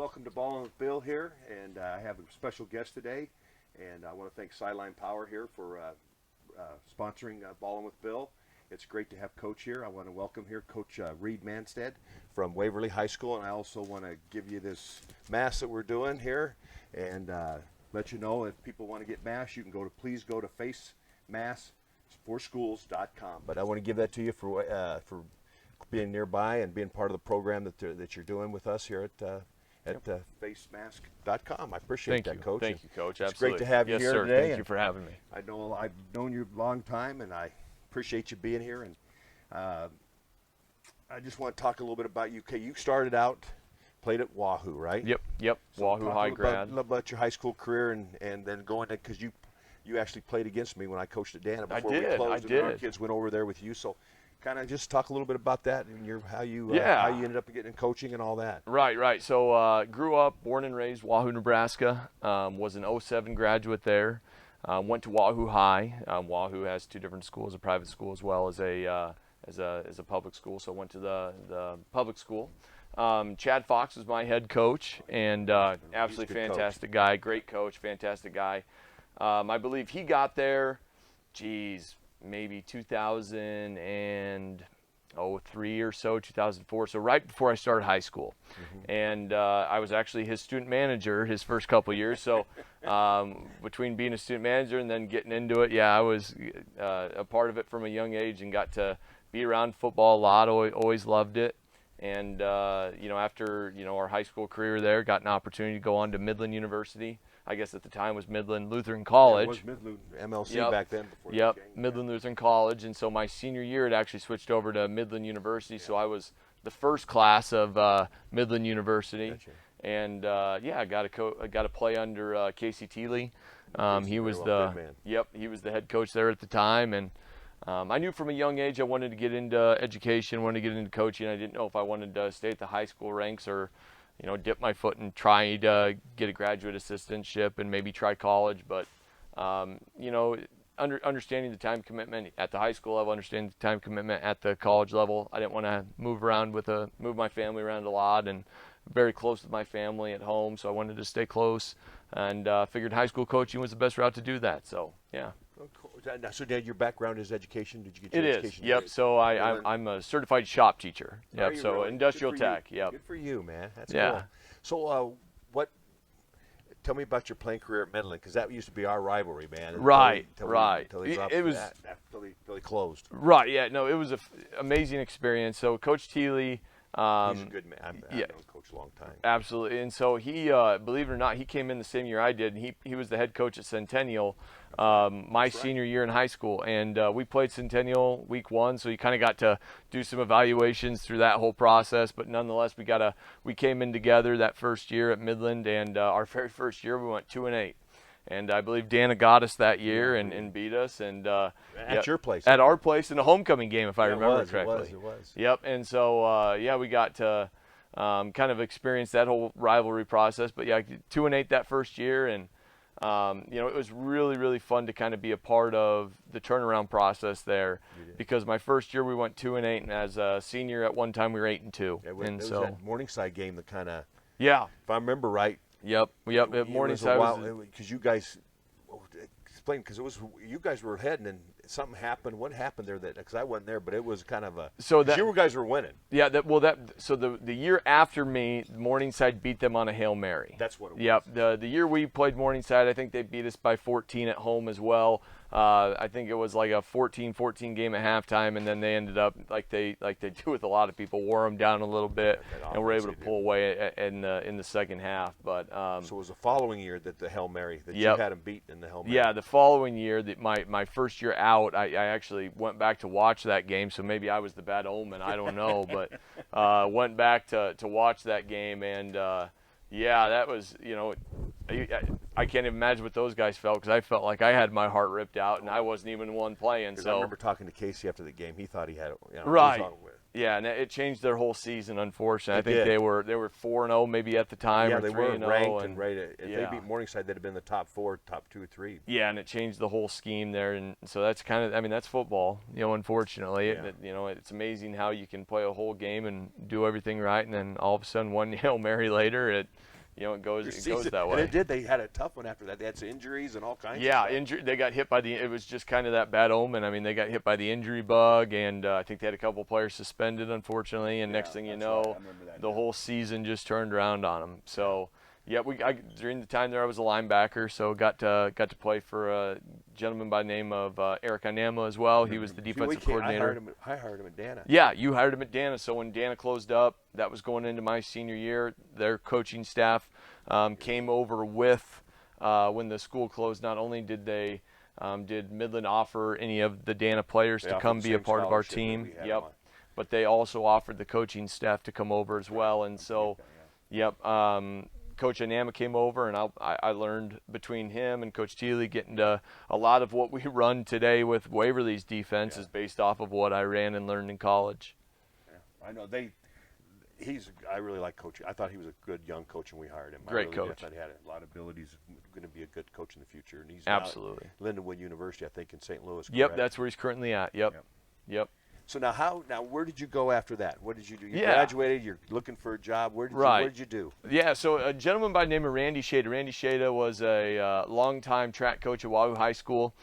welcome to Ballin with Bill here, and I have a special guest today, and I want to thank Sideline Power here for sponsoring Ballin with Bill. It's great to have Coach here. I want to welcome here Coach Reed Manstedt from Waverly High School, and I also want to give you this mask that we're doing here, and let you know if people want to get masks, you can please go to facemaskforschools.com. But I want to give that to you for being nearby and being part of the program that you're doing with us here at facemask.com. I appreciate that, Coach. Thank you, Coach. It's Absolutely. great to have you yes, here sir. today. Thank you for having me. I know I've known you a long time, and I appreciate you being here. And I just want to talk a little bit about you. Okay, you started out, played at Wahoo, right? Yep. So Wahoo High grad. A little about your high school career, and then going to, because you actually played against me when I coached at Dana before we closed. And our kids went over there with you. So kind of just talk a little bit about that and how you ended up getting in coaching and all that. Right. So grew up, born and raised Wahoo, Nebraska. Was an 07 graduate there. Went to Wahoo High. Wahoo has two different schools, a private school as well as a public school. So went to the public school. Chad Fox was my head coach, and absolutely fantastic guy, great coach, fantastic guy. I believe he got there, maybe 2003 or so, 2004, so right before I started high school. Mm-hmm. And I was actually his student manager his first couple years. So between being a student manager and then getting into it, I was a part of it from a young age and got to be around football a lot. Always loved it. And after our high school career there, got an opportunity to go on to Midland University. I guess at the time was Midland Lutheran College. Yeah, it was Midland MLC back then. Midland Lutheran College. And so my senior year, it actually switched over to Midland University. Yeah. So I was the first class of Midland University. Gotcha. And I got to play under Casey Teeley. He was he was the head coach there at the time. And I knew from a young age I wanted to get into education, wanted to get into coaching. I didn't know if I wanted to stay at the high school ranks or dip my foot and try to get a graduate assistantship and maybe try college. But, understanding the time commitment at the high school level, understanding the time commitment at the college level, I didn't want to move my family around a lot, and very close with my family at home. So I wanted to stay close, and figured high school coaching was the best route to do that. So, yeah. So, Dad, your background is education. Did you get your education? It is. Yep. So I'm a certified shop teacher. Yep. So really? Industrial tech. Yep. Good for you, man. That's cool. So tell me about your playing career at Midland, because that used to be our rivalry, man. Until they dropped until they closed. Right. Yeah. No, it was an amazing experience. So Coach Teeley. He's a good man. I've known Coach a long time. Absolutely. And so he, believe it or not, he came in the same year I did, and he was the head coach at Centennial my senior year in high school. And we played Centennial week 1, so you kind of got to do some evaluations through that whole process. But nonetheless, we came in together that first year at Midland, and our very first year we went 2-8. And I believe Dana got us that year and beat us. And at your place. At our place in a homecoming game, if I remember correctly. It was. Yep. And so, we got to kind of experience that whole rivalry process. But, 2-8 that first year. And, it was really, really fun to kind of be a part of the turnaround process there. Because my first year we went 2-8. And as a senior at one time we were 8-2. Yeah, it was that Morningside game that kind of, if I remember right. Yep. Morningside was because you guys explain, because it was you guys were heading and something happened. What happened there? Because I wasn't there, but it was kind of you guys were winning. Yeah. The year after me, Morningside beat them on a Hail Mary. That's what it was. Yep. The year we played Morningside, I think they beat us by 14 at home as well. I think it was like a 14-14 game at halftime, and then they ended up like they do with a lot of people, wore them down a little bit, and were able to pull away in the second half. But so it was the following year that the Hail Mary that you had them beaten in the Hail Mary. Yeah, the following year, my first year out, I actually went back to watch that game. So maybe I was the bad omen, I don't know, but went back to watch that game, and that was I can't even imagine what those guys felt, because I felt like I had my heart ripped out, and I wasn't even the one playing. So I remember talking to Casey after the game. He thought he had it. Right. Yeah, and it changed their whole season. Unfortunately, I It think did. they were 4-0 maybe at the time, Yeah, or they 3-0, were ranked and right. If yeah. they beat Morningside, they'd have been in the top 4, top 2 or 3. Yeah, and it changed the whole scheme there, and so that's kind of, I mean, that's football, unfortunately. Yeah. It's amazing how you can play a whole game and do everything right, and then all of a sudden one Hail Mary later, it goes that way. And it did. They had a tough one after that. They had some injuries and all kinds of stuff. Injury. They got hit by it was just kind of that bad omen. I mean, they got hit by the injury bug, and I think they had a couple players suspended, unfortunately, and next thing you know, right. I remember that, the whole season just turned around on them. So. Yeah, during the time there I was a linebacker, so got to play for a gentleman by the name of Eric Anama as well. He was the defensive coordinator. I hired him at Dana. Yeah, you hired him at Dana. So when Dana closed up, that was going into my senior year. Their coaching staff came over with when the school closed. Not only did they did Midland offer any of the Dana players to come be a part of our team. Yep, but they also offered the coaching staff to come over as well, and so. Yep. Coach Anama came over, and I learned between him and Coach Thiele getting to a lot of what we run today with Waverly's defense is based off of what I ran and learned in college. Yeah, I know I really like coaching. I thought he was a good young coach, and we hired him. Great coach. I thought he had a lot of abilities. Going to be a good coach in the future, and he's absolutely now at Lindenwood University, I think, in St. Louis. Yep, correct? that's where he's currently at. Yep. So now where did you go after that? What did you do? You graduated, you're looking for a job. What did you do? Yeah, so a gentleman by the name of Randy Shada. Randy Shada was a longtime track coach at Waverly High School.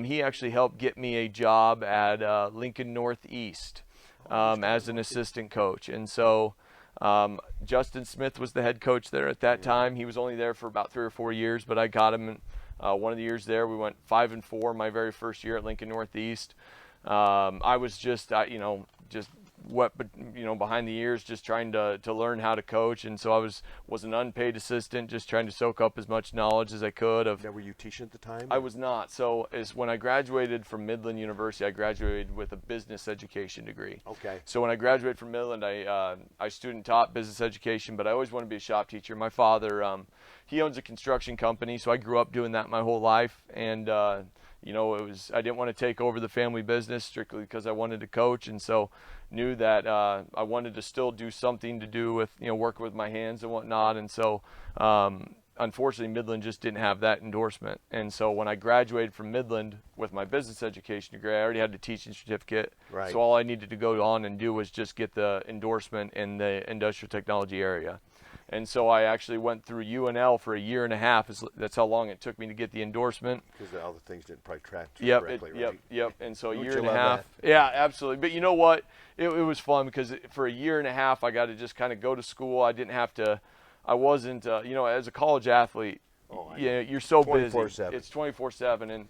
He actually helped get me a job at Lincoln Northeast as an assistant coach. And so Justin Smith was the head coach there at that time. He was only there for about 3 or 4 years, but I got him one of the years there. We went 5-4 my very first year at Lincoln Northeast. I was just wet, behind the ears, just trying to learn how to coach, and so I was an unpaid assistant, just trying to soak up as much knowledge as I could. Now, were you teaching at the time? I was not. So when I graduated from Midland University, I graduated with a business education degree. Okay. So when I graduated from Midland, I student taught business education, but I always wanted to be a shop teacher. My father, he owns a construction company, so I grew up doing that my whole life, and I didn't want to take over the family business strictly because I wanted to coach, and so knew that I wanted to still do something to do with work with my hands and whatnot, and so unfortunately Midland just didn't have that endorsement. And so when I graduated from Midland with my business education degree, I already had the teaching certificate. Right. So all I needed to go on and do was just get the endorsement in the industrial technology area. And so I actually went through UNL for a year and a half. That's how long it took me to get the endorsement. Because all the things didn't probably track correctly, right? Yep. And so a Don't year you and a love half. that? Yeah, absolutely. But you know what? It was fun because for a year and a half, I got to just kind of go to school. I didn't have to. I wasn't. As a college athlete, you're so busy. 24/7. It's 24/7, and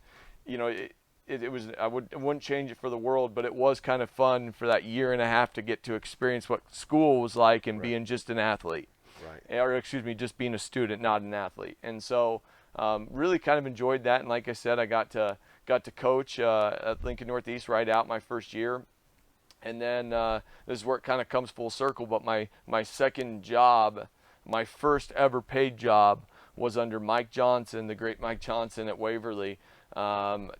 it was. I wouldn't change it for the world, but it was kind of fun for that year and a half to get to experience what school was like and being just an athlete. Right. Or just being a student, not an athlete. And so really kind of enjoyed that. And like I said, I got to coach at Lincoln Northeast right out my first year. And then this is where it kind of comes full circle. But my second job, my first ever paid job, was under Mike Johnson, the great Mike Johnson at Waverly.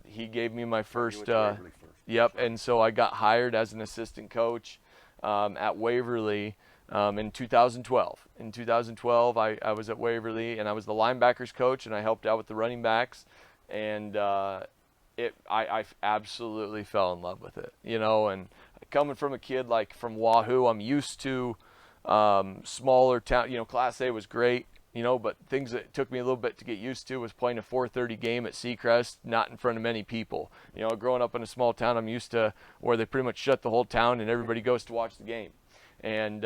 He gave me my first. Yep. And so I got hired as an assistant coach at Waverly. In 2012. In 2012, I was at Waverly, and I was the linebackers coach, and I helped out with the running backs, and I absolutely fell in love with it, and coming from a kid from Wahoo, I'm used to smaller town, Class A was great, but things that took me a little bit to get used to was playing a 4:30 game at Seacrest, not in front of many people. Growing up in a small town, I'm used to where they pretty much shut the whole town and everybody goes to watch the game. And,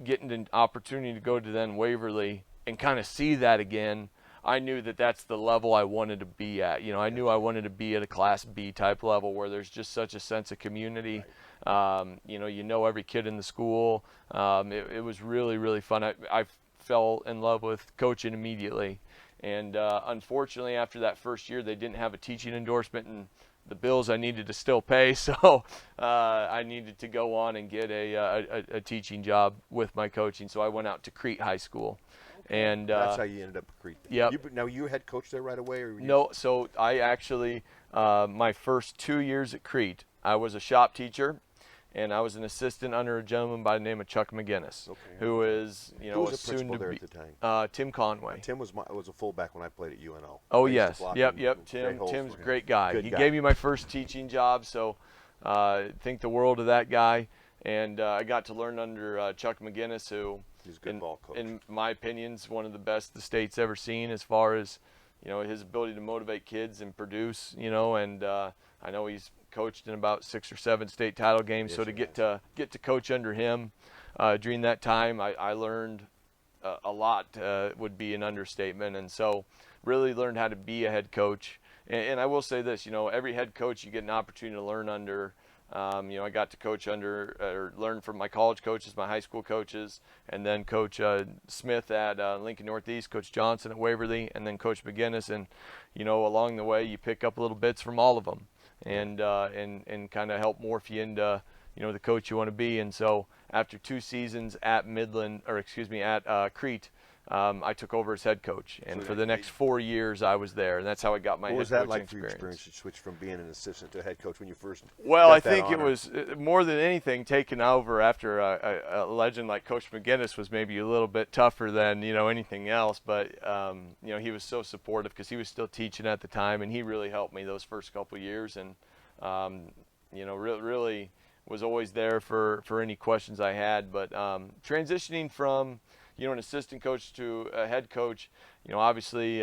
getting an opportunity to go to then Waverly and kind of see that again, I knew that that's the level I wanted to be at. I knew I wanted to be at a Class B type level where there's just such a sense of community. Right. Every kid in the school. It was really, really fun. I fell in love with coaching immediately. And unfortunately, after that first year, they didn't have a teaching endorsement, and the bills I needed to still pay, so I needed to go on and get a teaching job with my coaching. So I went out to Crete High School, and that's how you ended up at Crete. Yep. Now you head coach there right away, or no? So I actually my first 2 years at Crete, I was a shop teacher, and I was an assistant under a gentleman by the name of Chuck McGinnis, who is, Who was a the soon principal to there be at the time? Tim Conway. Tim was a fullback when I played at UNO. Oh I used to yes, block yep. him, Tim's for a him. great guy. Good He guy. gave me my first teaching job, so think the world of that guy. And I got to learn under Chuck McGinnis, who, He's a good ball coach. in my opinion, is one of the best the state's ever seen as far as his ability to motivate kids and produce. And I know he's coached in about 6 or 7 state title games. Yes, So to he get to coach under him during that time, I learned a lot. Would be an understatement, and so really learned how to be a head coach. And I will say this, every head coach you get an opportunity to learn under. I got to coach under or learn from my college coaches, my high school coaches, and then Coach Smith at Lincoln Northeast, Coach Johnson at Waverly, and then Coach McGinnis. And along the way, you pick up little bits from all of them, and kind of help morph you into the coach you want to be. And so after 2 seasons at Midland, at Crete, I took over as head coach, and for the next 4 years I was there, and that's how I got my head coaching experience. What was that like for your experience to switch from being an assistant to a head coach when you first? Well, got I that think it honor? was more than anything taking over after a legend like Coach McGinnis was maybe a little bit tougher than anything else, but he was so supportive because he was still teaching at the time, and he really helped me those first couple years, and really was always there for any questions I had. But transitioning from an assistant coach to a head coach, obviously,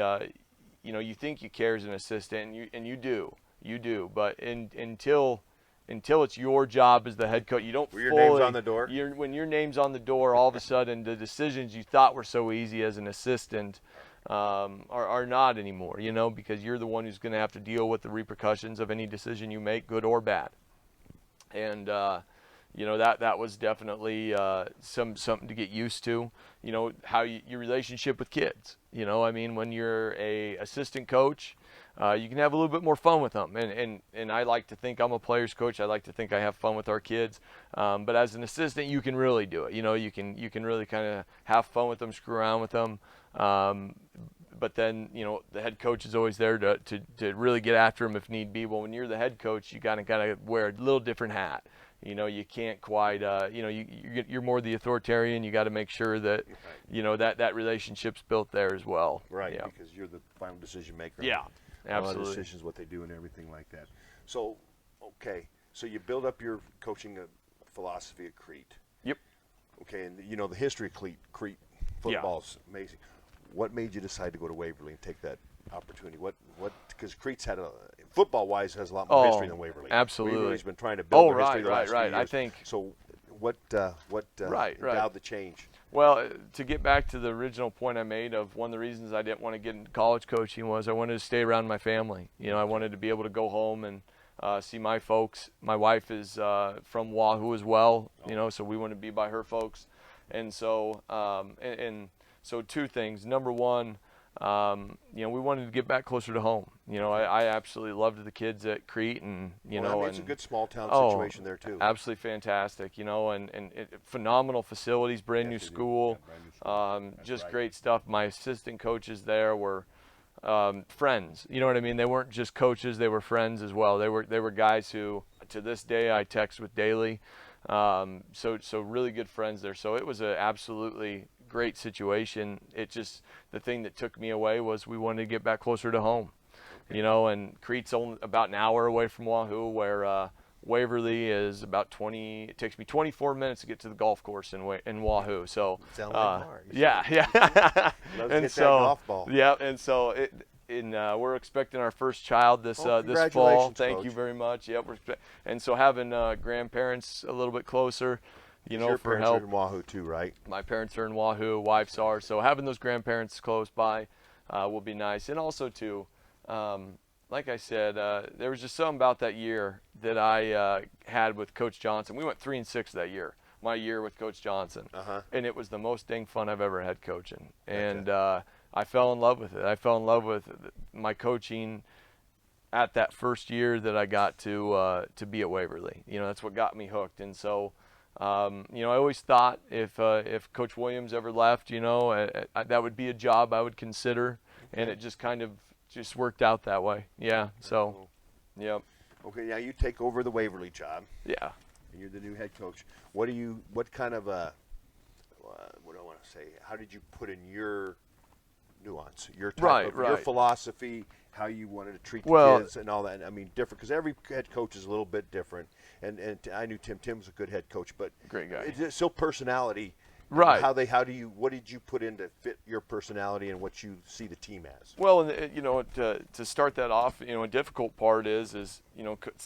you think you care as an assistant, and you do, but until it's your job as the head coach, you don't. Were your names on the door? When your name's on the door, all of a sudden the decisions you thought were so easy as an assistant are not anymore. Because you're the one who's going to have to deal with the repercussions of any decision you make, good or bad, and that was definitely something to get used to. How your relationship with kids. When you're a assistant coach, you can have a little bit more fun with them. And I like to think I'm a player's coach. I like to think I have fun with our kids. But as an assistant, you can really do it. You can really kind of have fun with them, screw around with them. But then, the head coach is always there to really get after them if need be. Well, when you're the head coach, you gotta wear a little different hat. You can't quite, you're more the authoritarian. You got to make sure that, that relationship's built there as well. Right, Yeah. because you're the final decision maker. Yeah, on all the absolutely. decisions, what they do, and everything like that. So, okay, so you build up your coaching philosophy at Crete. Yep. Okay, and the history of Crete football's amazing. What made you decide to go to Waverly and take that opportunity? What? Because Crete's had football-wise has a lot more history than Waverly. Absolutely. Waverly's been trying to build their history right, the last few right. years. I think. So, what endowed the change? Well, to get back to the original point I made of one of the reasons I didn't want to get into college coaching was I wanted to stay around my family. I wanted to be able to go home and see my folks. My wife is from Wahoo as well, so we want to be by her folks. And so, so 2 things. Number one, we wanted to get back closer to home. I absolutely loved the kids at Crete, and it's a good small town situation there too. Absolutely fantastic, and phenomenal facilities, brand new school, just right. Great stuff. My assistant coaches there were friends. You know what I mean? They weren't just coaches; they were friends as well. They were guys who, to this day, I text with daily. So really good friends there. So it was an absolutely great situation. It just, the thing that took me away was we wanted to get back closer to home. And Crete's only about an hour away from Wahoo, where Waverly is about 20. It takes me 24 minutes to get to the golf course in Wahoo. So Sound like Mar. yeah. Let's And get that so golf ball. yeah, and so we're expecting our first child this this fall. Congratulations, Thank Coach. you very much. Yep, and so having grandparents a little bit closer, Your for parents help. are in Wahoo too, right? My parents are in Wahoo, wife's are, so having those grandparents close by will be nice. And also too, like I said, there was just something about that year that I had with Coach Johnson. We went 3-6 that year, my year with Coach Johnson, and it was the most dang fun I've ever had coaching. And I fell in love with it. I fell in love with my coaching at that first year that I got to be at Waverly. That's what got me hooked. And so, I always thought if Coach Williams ever left, that would be a job I would consider, and it just kind of worked out that way. Yeah. So, Cool. yep. Okay, now you take over the Waverly job. Yeah. And you're the new head coach. What kind of what do I want to say? How did you put in your nuance, your type of your philosophy, how you wanted to treat the kids and all that? I mean, different, because every head coach is a little bit different. And I knew Tim. Tim was a good head coach, but great guy. It's still personality. Right. What did you put in to fit your personality and what you see the team as? Well, to start that off, a difficult part is it's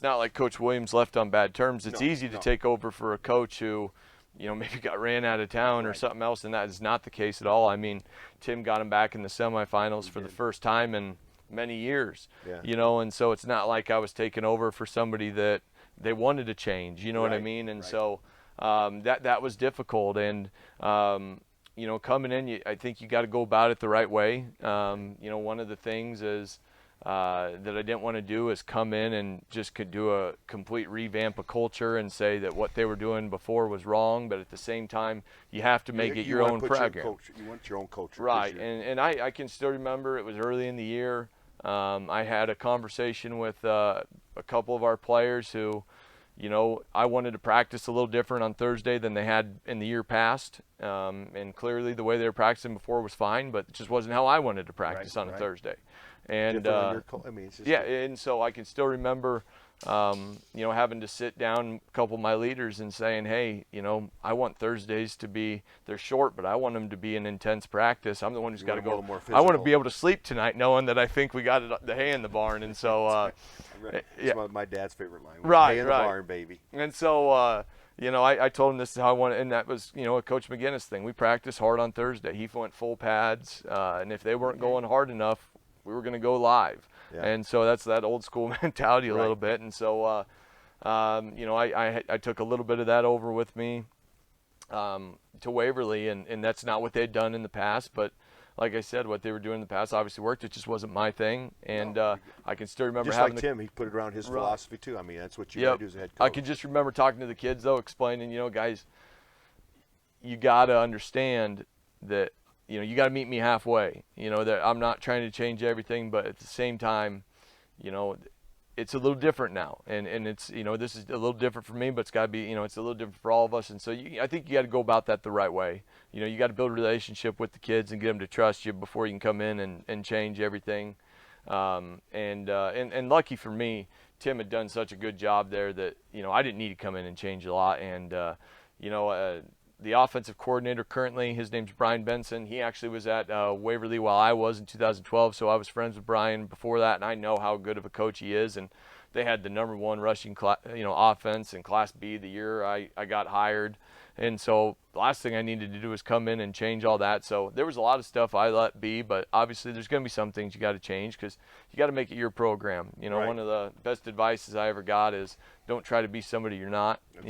not like Coach Williams left on bad terms. It's easy to take over for a coach who, maybe got ran out of town or something else, and that is not the case at all. I mean, Tim got him back in the semifinals for the first time in many years. Yeah. And so it's not like I was taking over for somebody that they wanted to change. You know what I mean? And so that was difficult. And coming in, I think you got to go about it the right way. One of the things is that I didn't want to do is come in and just could do a complete revamp of culture and say that what they were doing before was wrong. But at the same time, you have to make it your own program. You want your own culture. Right. And I can still remember it was early in the year. I had a conversation with a couple of our players who, I wanted to practice a little different on Thursday than they had in the year past. And clearly the way they were practicing before was fine, but it just wasn't how I wanted to practice on a Thursday. And and so I can still remember, having to sit down a couple of my leaders and saying, hey, I want Thursdays to be, they're short, but I want them to be an intense practice. I'm the one who's got to go. I want to be able to sleep tonight knowing that I think we got the hay in the barn. And so, it's my dad's favorite line. Right, hay in the barn, baby. And so, I told him this is how I want it, and that was, a Coach McGinnis thing. We practiced hard on Thursday. He went full pads, and if they weren't going hard enough, we were going to go live. Yeah. And so that's that old school mentality a little bit. And so, I took a little bit of that over with me to Waverly, and that's not what they'd done in the past. But like I said, what they were doing in the past obviously worked. It just wasn't my thing. And I can still remember just having like Tim, he put it around his philosophy too. I mean, that's what you got to do as a head coach. I can just remember talking to the kids, though, explaining, guys, you got to understand that, you got to meet me halfway. That I'm not trying to change everything, but at the same time, it's a little different now. And it's, this is a little different for me, but it's got to be, it's a little different for all of us. And so I think you got to go about that the right way. You got to build a relationship with the kids and get them to trust you before you can come in and change everything. And lucky for me, Tim had done such a good job there that, I didn't need to come in and change a lot. And, the offensive coordinator currently, his name's Brian Benson. He actually was at Waverly while I was in 2012, so I was friends with Brian before that, and I know how good of a coach he is. And they had the #1 rushing offense in Class B the year I got hired. And so the last thing I needed to do was come in and change all that. So there was a lot of stuff I let be, but obviously there's going to be some things you got to change because you got to make it your program. One of the best advices I ever got is don't try to be somebody you're not. That's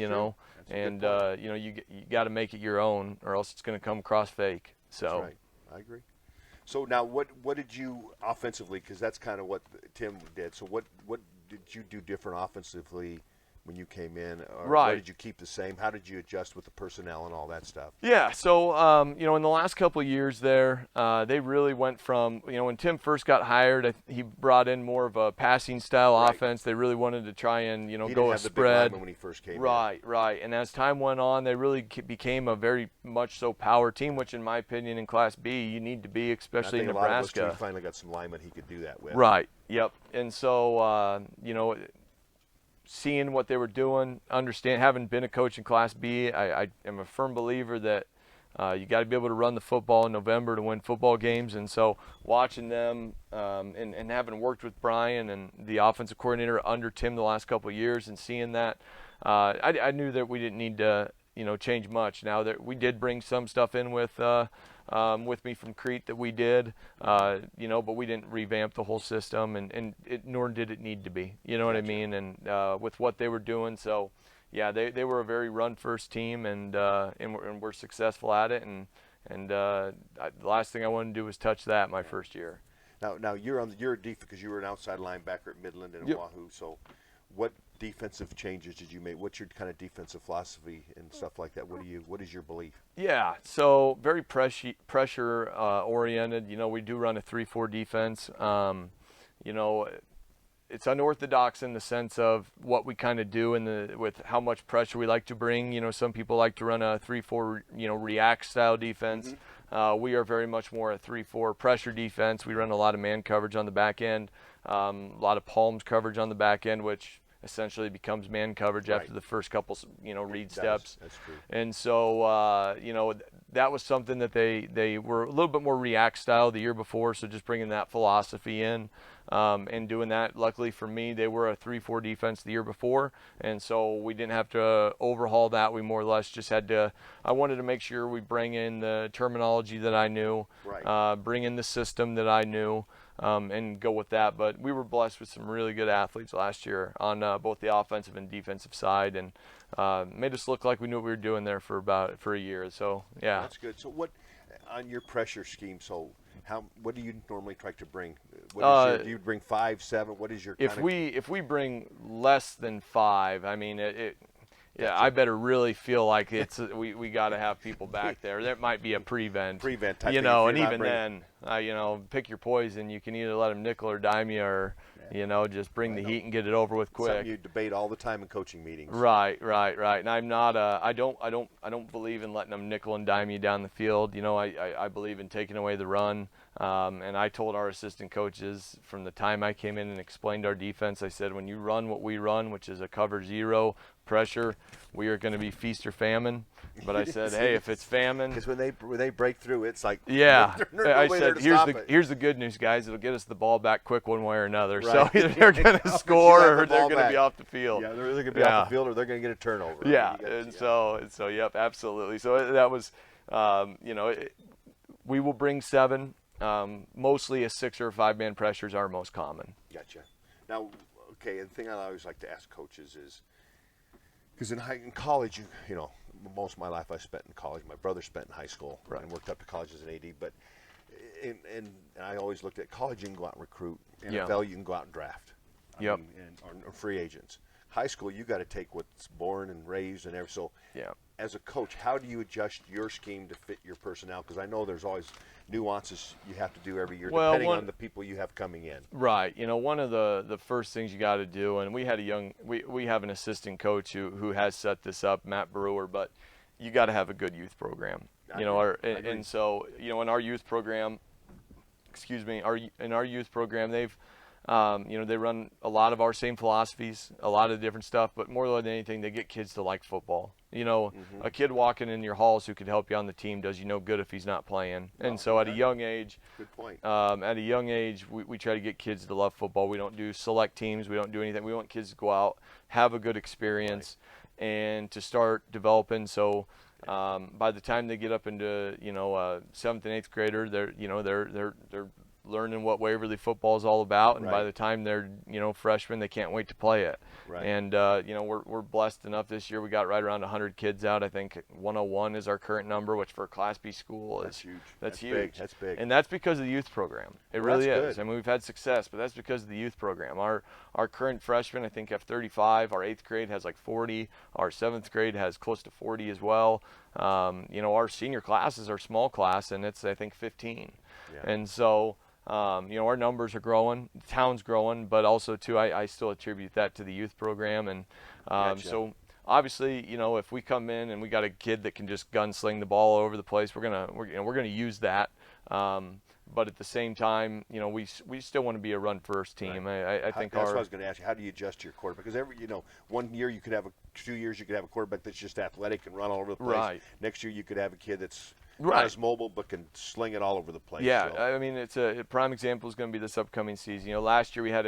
you got to make it your own, or else it's going to come across fake. So that's right. I agree. So now, what did you offensively? Because that's kind of what Tim did. So what did you do different offensively when you came in? Or what did you keep the same? How did you adjust with the personnel and all that stuff? Yeah. So in the last couple of years there, they really went from when Tim first got hired, he brought in more of a passing style offense. They really wanted to try and go a spread. When he first came in. Right. And as time went on, they really became a very much so power team, which in my opinion in Class B you need to be, especially in Nebraska. A lot of us finally got some linemen he could do that with. Right. Yep. And so seeing what they were doing, having been a coach in Class B, I am a firm believer that you got to be able to run the football in November to win football games. And so watching them and having worked with Brian and the offensive coordinator under Tim the last couple of years and seeing that, I knew that we didn't need to change much. Now that we did bring some stuff in with me from Crete that we did, but we didn't revamp the whole system, and nor did it need to be. You know what I mean? And with what they were doing, so yeah, they were a very run-first team, and we're successful at it. And the last thing I wanted to do was touch that my first year. Now you're defense because you were an outside linebacker at Midland and Oahu. So, what defensive changes did you make? What's your kind of defensive philosophy and stuff like that? What is your belief? Yeah, so very pressure oriented. We do run a 3-4 defense. it's unorthodox in the sense of what we kind of do with how much pressure we like to bring. You know, some people like to run a 3-4, react style defense. We are very much more a 3-4 pressure defense. We run a lot of man coverage on the back end, a lot of palms coverage on the back end, which essentially becomes man coverage after the first couple, read steps. That's true. And so, that was something that they were a little bit more react style the year before. So just bringing that philosophy in and doing that. Luckily for me, they were a 3-4 defense the year before. And so we didn't have to overhaul that. We more or less just had to, I wanted to make sure we bring in the terminology that I knew, bring in the system that I knew. And go with that. But we were blessed with some really good athletes last year on both the offensive and defensive side, and made us look like we knew what we were doing there for a year. So yeah, that's good. So what on your pressure scheme? So what do you normally try to bring? Do you bring 5, 7? What is your if we bring less than 5? I mean Yeah, I better really feel like it's we got to have people back there. There might be a prevent type and thing, even then, pick your poison. You can either let them nickel or dime you, or just bring the heat and get it over with quick. Something you debate all the time in coaching meetings. Right. And I'm not. I don't believe in letting them nickel and dime you down the field. I believe in taking away the run. And I told our assistant coaches from the time I came in and explained our defense, I said, when you run what we run, which is a cover 0 pressure, we are going to be feast or famine. But I said, hey, if it's famine, because when they break through, it's like I said, here's the good news, guys. It'll get us the ball back quick one way or another. Right. So either they're going to score or they're going to be off the field. Yeah, they're either going to be off the field or they're going to get a turnover. Yeah, so yep, absolutely. So that was, we will bring 7. Mostly a 6 or 5-man pressures are most common. Gotcha. Now, okay, the thing I always like to ask coaches is, because in college, most of my life I spent in college. My brother spent in high school and worked up to college as an AD. But and I always looked at college, you can go out and recruit. NFL, you can go out and draft. Yep. Or free agents. High school, you got to take what's born and raised and everything. So, as a coach, how do you adjust your scheme to fit your personnel? Because I know there's always nuances you have to do every year, depending on the people you have coming in. Right. One of the first things you got to do, and we had we have an assistant coach who has set this up, Matt Brewer, but you got to have a good youth program. And so in our youth program, in our youth program, they've they run a lot of our same philosophies, a lot of different stuff, but more than anything, they get kids to like football. A kid walking in your halls who could help you on the team does you no good if he's not playing. And so at a young age, good point. At a young age, we try to get kids to love football. We don't do select teams. We don't do anything. We want kids to go out, have a good experience, and to start developing. So by the time they get up into 7th and 8th grader, they're learning what Waverly football is all about, and by the time they're freshmen, they can't wait to play it. Right. And we're blessed enough this year. We got right around 100 kids out. I think 101 is our current number, which for a Class B school is huge. That's huge. Big. That's big. And that's because of the youth program. It really is. Good. I mean, we've had success, but that's because of the youth program. Our current freshmen, I think, have 35. Our 8th grade has like 40. Our 7th grade has close to 40 as well. Our senior class is our small class, and it's I think 15. Yeah. And so. Our numbers are growing, the town's growing, but also too, I still attribute that to the youth program. And so obviously, if we come in and we got a kid that can just gunsling the ball all over the place, we're gonna use that. But at the same time, we still want to be a run first team. Right. I think that's what I was going to ask you. How do you adjust your quarterback? Because every 1 year you could have 2 years you could have a quarterback that's just athletic and run all over the place. Right. Next year you could have a kid that's not as mobile but can sling it all over the place. Yeah, so. I mean, it's a prime example is going to be this upcoming season. Last year we had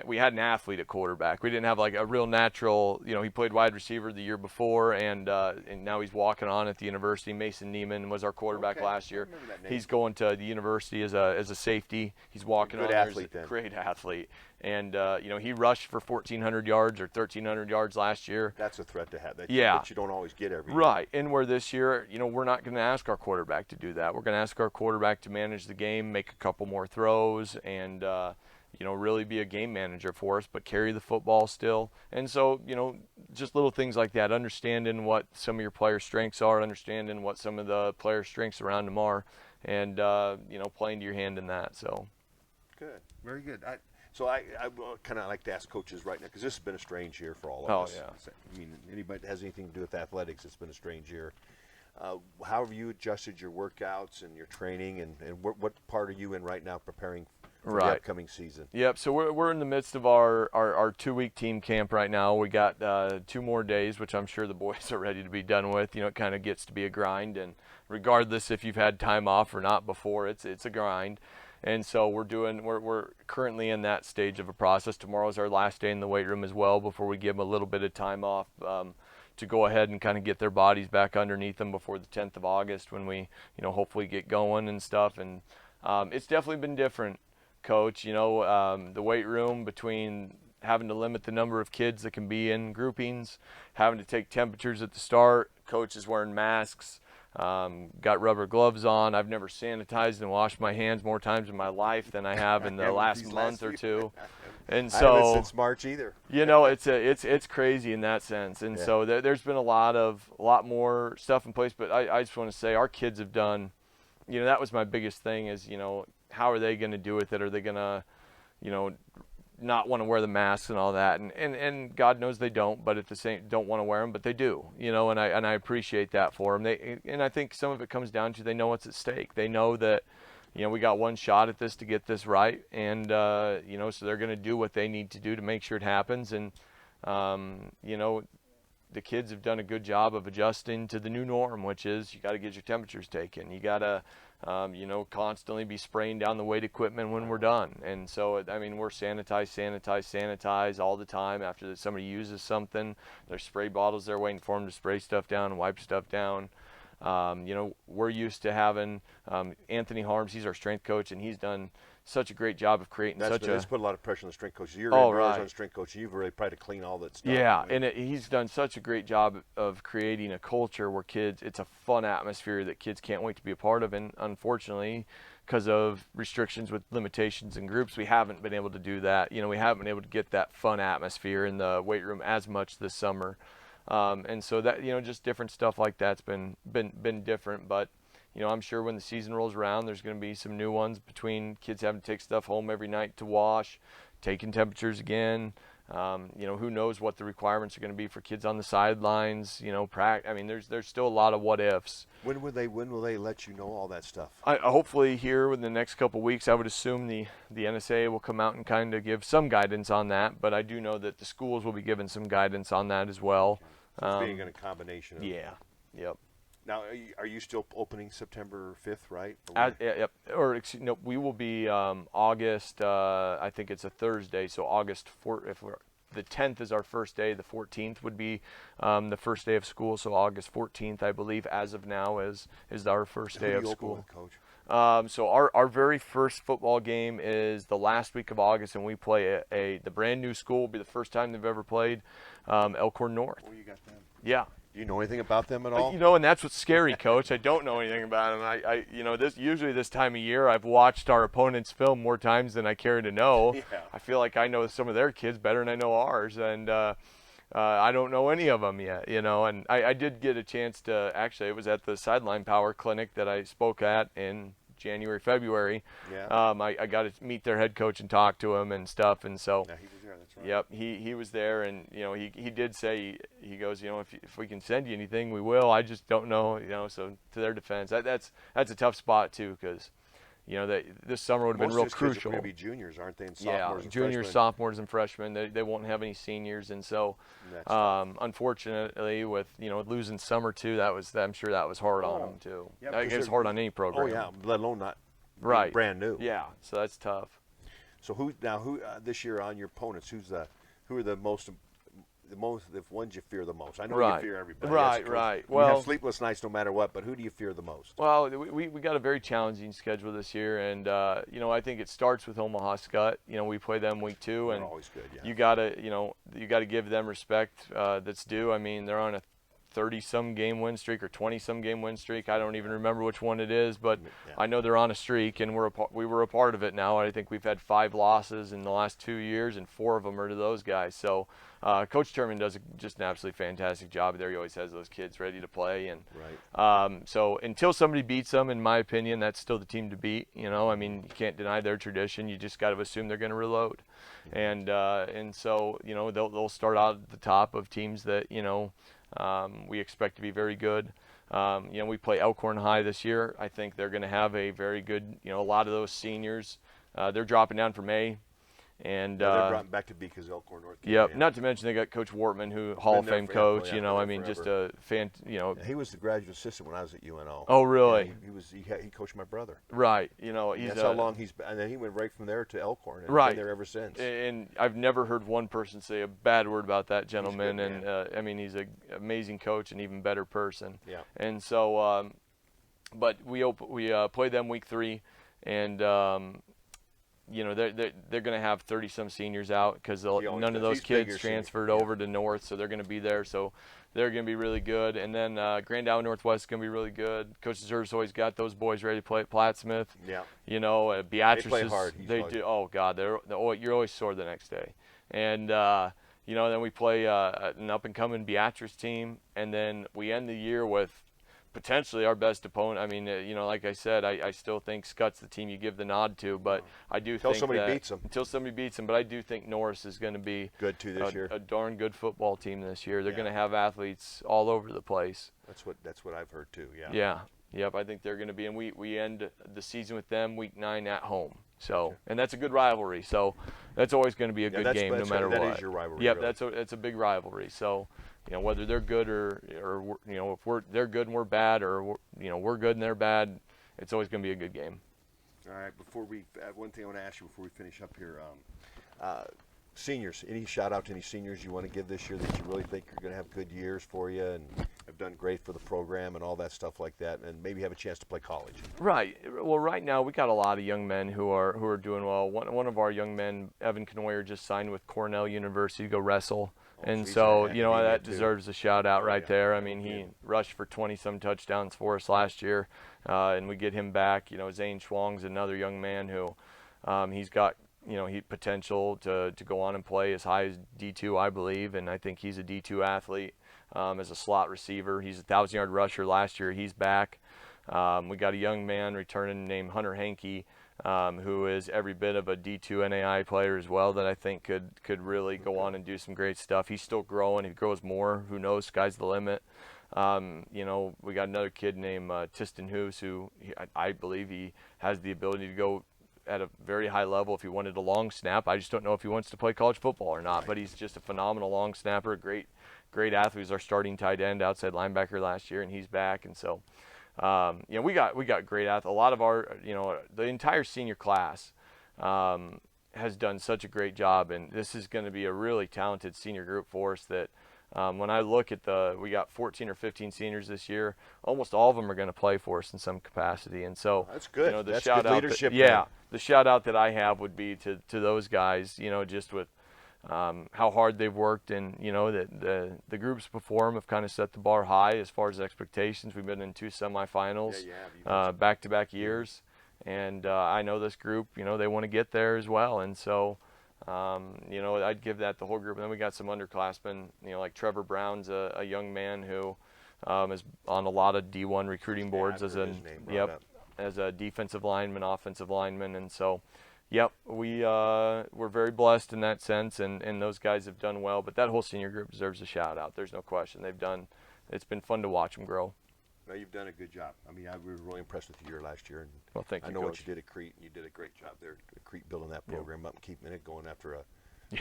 we had an athlete at quarterback. We didn't have like a real natural. He played wide receiver the year before, and now he's walking on at the university. Mason Neiman was our quarterback last year. He's going to the university as a safety. He's walking on there as a great athlete. And, he rushed for 1,400 yards or 1,300 yards last year. That's a threat to have. That you don't always get every year. Right. And where this year, we're not going to ask our quarterback to do that. We're going to ask our quarterback to manage the game, make a couple more throws, and, really be a game manager for us, but carry the football still. And so, just little things like that, understanding what some of your player strengths are, understanding what some of the player strengths around them are, and, playing to your hand in that. So. Good. Very good. So I kind of like to ask coaches right now, because this has been a strange year for all of Oh, us. yeah. I mean, anybody that has anything to do with athletics, it's been a strange year. How have you adjusted your workouts and your training, and what part are you in right now preparing for the upcoming season? Yep. So we're in the midst of our 2-week team camp right now. We got 2 more days, which I'm sure the boys are ready to be done with. You know, it kind of gets to be a grind, and regardless if you've had time off or not before, it's a grind. And so we're currently in that stage of a process. Tomorrow's our last day in the weight room as well before we give them a little bit of time off to go ahead and kind of get their bodies back underneath them before the 10th of August when we, you know, hopefully get going and stuff. And it's definitely been different, Coach. You know, the weight room, between having to limit the number of kids that can be in groupings, having to take temperatures at the start, coaches wearing masks, got rubber gloves on. I've never sanitized and washed my hands more times in my life than I have in the last month or two. And so, I haven't since March either. You know, it's crazy in that sense. And so there's been a lot more stuff in place. But I just want to say our kids have done, you know, that was my biggest thing is, you know, how are they going to do with it? Are they going to, you know, not want to wear the masks and all that? And God knows they don't, but at the same, don't want to wear them, but they do, you know, and I appreciate that for them. And I think some of it comes down to they know what's at stake. They know that, you know, we got one shot at this to get this right. And, you know, so they're going to do what they need to do to make sure it happens. And, you know, the kids have done a good job of adjusting to the new norm, which is you got to get your temperatures taken. You got to, you know, constantly be spraying down the weight equipment when we're done. And so, I mean, we're sanitize all the time. After somebody uses something, there's spray bottles there waiting for them to spray stuff down and wipe stuff down. You know, we're used to having Anthony Harms. He's our strength coach, and he's done such a great job of creating That's put a lot of pressure on the strength coaches. You're on strength coach. You've really tried to clean all that stuff. Yeah, and he's done such a great job of creating a culture where it's a fun atmosphere that kids can't wait to be a part of. And unfortunately, because of restrictions with limitations and groups, we haven't been able to do that. You know, we haven't been able to get that fun atmosphere in the weight room as much this summer. And so that, you know, just different stuff like that's been different. But, you know, I'm sure when the season rolls around, there's going to be some new ones between kids having to take stuff home every night to wash, taking temperatures again. You know, who knows what the requirements are going to be for kids on the sidelines, you know, I mean, there's still a lot of what ifs. When will they let you know all that stuff? Hopefully here within the next couple of weeks, I would assume the NSA will come out and kind of give some guidance on that, but I do know that the schools will be given some guidance on that as well. So it's being a combination of Yep. Now, are you still opening September 5th, right? Yep. No, we will be August. I think it's a Thursday, so August 4th. The 10th is our first day. The 14th would be the first day of school. So August 14th, I believe, as of now, is our first day of school. Coach? So our very first football game is the last week of August, and we play the brand new school. Will be the first time they've ever played Elkhorn North. Oh, you got them. Yeah. Do you know anything about them at all? You know, and that's what's scary, Coach. I don't know anything about them. You know, usually this time of year, I've watched our opponents' film more times than I care to know. Yeah. I feel like I know some of their kids better than I know ours, and I don't know any of them yet. You know, and I did get a chance to actually. It was at the Sideline Power Clinic that I spoke at in January, February. Yeah. I got to meet their head coach and talk to him and stuff, and so. Yeah, he was there. That's right. Yep, he was there, and you know he did say he goes, you know, if we can send you anything, we will. I just don't know, you know. So to their defense, that's a tough spot too, because you know this summer would have been real crucial. Most of those kids are going to be juniors, aren't they? And sophomores and juniors, freshmen. sophomores, and freshmen. They won't have any seniors, and so unfortunately, with losing summer too, I'm sure that was hard on them too. Yeah, I guess it's hard on any program. Oh yeah, let alone not right brand new. Yeah, so that's tough. So who this year on your opponents? Who are the ones you fear the most? I know you fear everybody. Right. Well, you have sleepless nights no matter what, but who do you fear the most? Well, we got a very challenging schedule this year, and I think it starts with Omaha Skutt. You know, we play them week 2, and they're always good. Yeah. You gotta give them respect that's due. I mean, they're on a 30-some game win streak or 20-some game win streak. I don't even remember which one it is, but Yeah. I know they're on a streak, and we were a part of it now. I think we've had 5 losses in the last 2 years, and 4 of them are to those guys. So Coach Terman does just an absolutely fantastic job there. He always has those kids ready to play. And Right. so until somebody beats them, in my opinion, that's still the team to beat. I mean, you can't deny their tradition. You just got to assume they're going to reload. And so, they'll start out at the top of teams that, we expect to be very good. We play Elkhorn High this year. I think they're going to have a very good, a lot of those seniors, they're dropping down from A. And Yeah, they're brought back to B because Elkhorn North. Yep. Not to mention they got Coach Wortman, who Hall of Fame coach. I mean, just a fan. Yeah, he was the graduate assistant when I was at UNO. Oh, really? Yeah, he coached my brother. Right. That's how long he's been, and then he went right from there to Elkhorn, and right. been there ever since. And I've never heard one person say a bad word about that gentleman. He's good, and I mean, he's an amazing coach and even better person. Yeah. And so, but we play them week 3, and they're going to have 30-some seniors out because none of those kids transferred over to North, so they're going to be there. So they're going to be really good. And then Grand Island Northwest is going to be really good. Coach Deserve's always got those boys ready to play at Plattsmouth. Yeah. Beatrice. They play hard. They do. Oh God, you're always sore the next day. And then we play an up-and-coming Beatrice team, and then we end the year with potentially our best opponent. I mean, like I said, I still think Scott's the team you give the nod to, but I do think somebody beats them. Until somebody beats them. But I do think Norris is going to be good too this year. A darn good football team this year. They're going to have athletes all over the place. That's what I've heard too. Yeah. Yeah. Yep. I think they're going to be, and we end the season with them week 9 at home. So, and that's a good rivalry. So, that's always going to be a good game no matter what. That is your rivalry. Yep. Really. That's a big rivalry. So. Whether they're good or if they're good and we're bad, or we're good and they're bad, it's always going to be a good game. All right. Before we, one thing I want to ask you before we finish up here, seniors. Any shout out to any seniors you want to give this year that you really think are going to have good years for you and have done great for the program and all that stuff like that, and maybe have a chance to play college? Right. Well, right now we got a lot of young men who are doing well. One of our young men, Evan Knoyer, just signed with Cornell University to go wrestle. And so, that deserves a shout out right there. I mean, he rushed for 20-some touchdowns for us last year, and we get him back. Zane Schwong's another young man who he's got, potential to go on and play as high as D2, I believe, and I think he's a D2 athlete as a slot receiver. He's a 1,000-yard rusher last year. He's back. We got a young man returning named Hunter Hankey, who is every bit of a D2 NAI player as well, that I think could really go on and do some great stuff. He's still growing. He grows more. Who knows? Sky's the limit. We got another kid named Tiston Hoos, who I believe he has the ability to go at a very high level if he wanted a long snap. I just don't know if he wants to play college football or not, but he's just a phenomenal long snapper, great athlete. He was our starting tight end, outside linebacker last year, and he's back. And so we got great athletes. A lot of our, the entire senior class has done such a great job, and this is going to be a really talented senior group for us that when I look at we got 14 or 15 seniors this year, almost all of them are going to play for us in some capacity. And so that's good. The that's shout good out leadership. The shout out that I have would be to those guys, just with how hard they've worked, and that the groups before them have kind of set the bar high as far as expectations. We've been in 2 semifinals back-to-back years, and I know this group, they want to get there as well, and so I'd give that the whole group. And then we got some underclassmen, like Trevor Brown's a young man who is on a lot of D1 recruiting boards as a defensive lineman, offensive lineman, and so. Yep, we're very blessed in that sense, and those guys have done well. But that whole senior group deserves a shout out. There's no question. It's been fun to watch them grow. No, you've done a good job. I mean, I was really impressed with your last year. And well, thank you, I know Coach. what you did at Crete, and you did a great job there at Crete, building that program up and keeping it going after a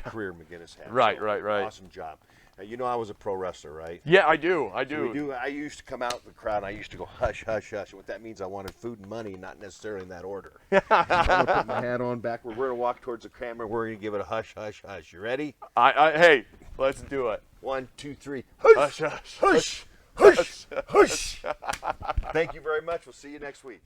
career McGinnis had. Right. Awesome job. Now, I was a pro wrestler, right? Yeah, I do. So I used to come out in the crowd, and I used to go, hush, hush, hush. And what that means, I wanted food and money, not necessarily in that order. I'm going to put my hat on backward. We're going to walk towards the camera. We're going to give it a hush, hush, hush. You ready? Hey, let's do it. 1, 2, 3. Hush, hush, hush, hush, hush. Thank you very much. We'll see you next week.